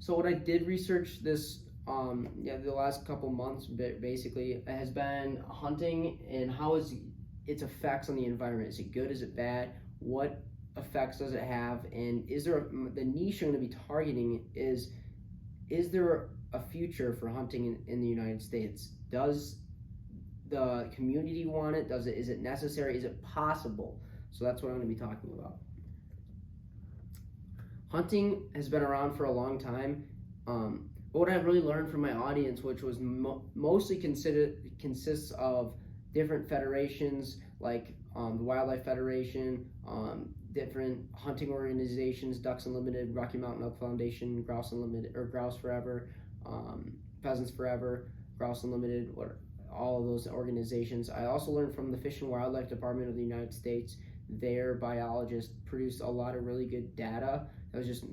So what I did research this, the last couple months, basically, has been hunting and how is its effects on the environment. Is it good? Is it bad? What effects does it have? And is there the niche I'm going to be targeting is there a future for hunting in the United States? Does the community want it? Is it necessary? Is it possible? So that's what I'm going to be talking about. Hunting has been around for a long time. But what I've really learned from my audience, which was mostly consists of different federations like the Wildlife Federation, different hunting organizations, Ducks Unlimited, Rocky Mountain Elk Foundation, Grouse Unlimited, or Grouse Forever, Pheasants Forever, Grouse Unlimited, all of those organizations. I also learned from the Fish and Wildlife Department of the United States. Their biologists produced a lot of really good data that was just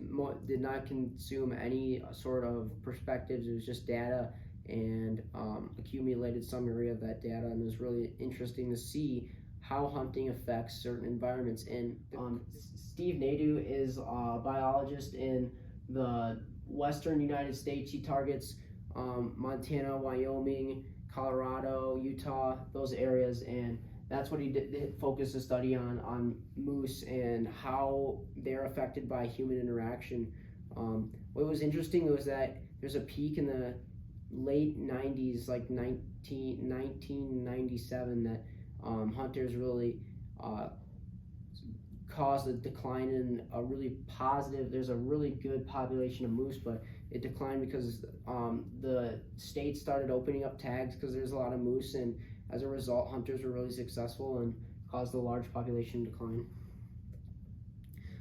did not consume any sort of perspectives. It was just data and accumulated summary of that data, and it was really interesting to see how hunting affects certain environments. And Steve Nadeau is a biologist in the western United States. He targets Montana, Wyoming, Colorado, Utah, those areas, and that's what he did focus a study on moose and how they're affected by human interaction. What was interesting was that there's a peak in the late 90s, like 1997, that hunters really caused a decline in a really positive. There's a really good population of moose, but it declined because the state started opening up tags because there's a lot of moose, and as a result, hunters were really successful and caused a large population decline.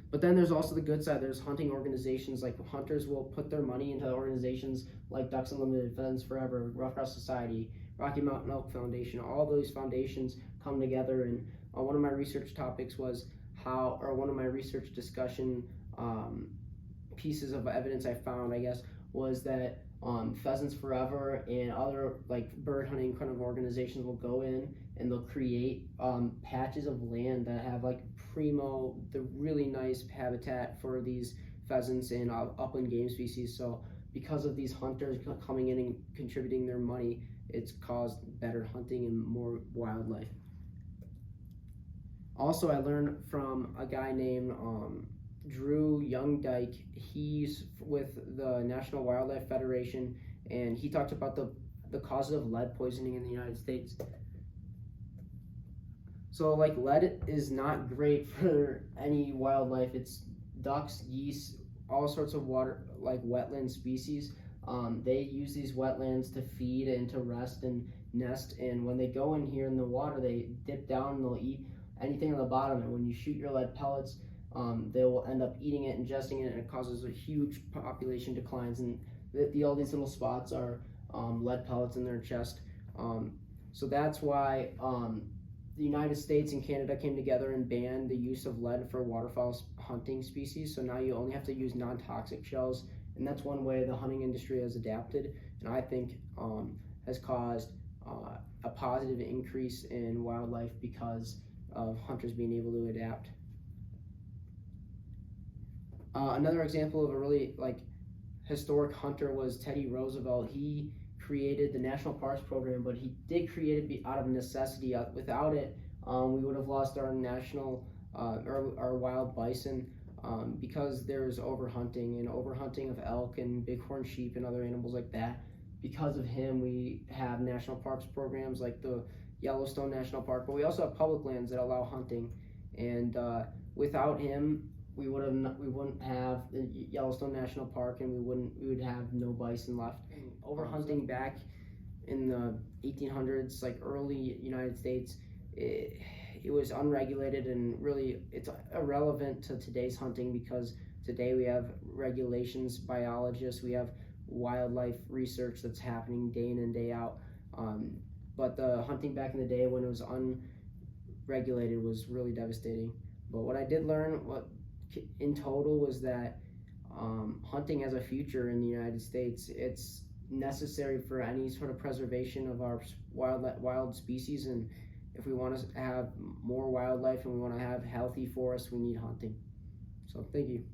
But then there's also the good side. There's hunting organizations, like hunters will put their money into organizations like Ducks Unlimited, Pheasants Forever, Rough Grouse Society, Rocky Mountain Elk Foundation. All those foundations come together, and one of my research topics was one of my research discussion pieces of evidence I found, I guess, was that Pheasants Forever and other like bird hunting kind of organizations will go in and they'll create patches of land that have like the really nice habitat for these pheasants and upland game species. So because of these hunters coming in and contributing their money, it's caused better hunting and more wildlife. Also, I learned from a guy named Drew Youngdyke. He's with the National Wildlife Federation, and he talked about the causes of lead poisoning in the United States. So like lead is not great for any wildlife. It's ducks, geese, all sorts of water, like wetland species. They use these wetlands to feed and to rest and nest, and when they go in here in the water, they dip down and they'll eat anything on the bottom, and when you shoot your lead pellets, they will end up eating it, ingesting it, and it causes a huge population declines. And all these little spots are lead pellets in their chest. So that's why the United States and Canada came together and banned the use of lead for waterfowl hunting species. So now you only have to use non-toxic shells, and that's one way the hunting industry has adapted, and I think has caused a positive increase in wildlife because of hunters being able to adapt. Another example of a really historic hunter was Teddy Roosevelt. He created the National Parks Program, but he did create it out of necessity. Without it, we would have lost our our wild bison because there's overhunting of elk and bighorn sheep and other animals like that. Because of him, we have national parks programs like the Yellowstone National Park, but we also have public lands that allow hunting. And without him, we wouldn't have the Yellowstone National Park, and we would have no bison left. And overhunting back in the 1800s, like early United States, it was unregulated, and really it's irrelevant to today's hunting because today we have regulations, biologists, we have wildlife research that's happening day in and day out. But the hunting back in the day when it was unregulated was really devastating. But what I did learn in total was that hunting has a future in the United States. It's necessary for any sort of preservation of our wild species, and if we want to have more wildlife and we want to have healthy forests, we need hunting. So thank you.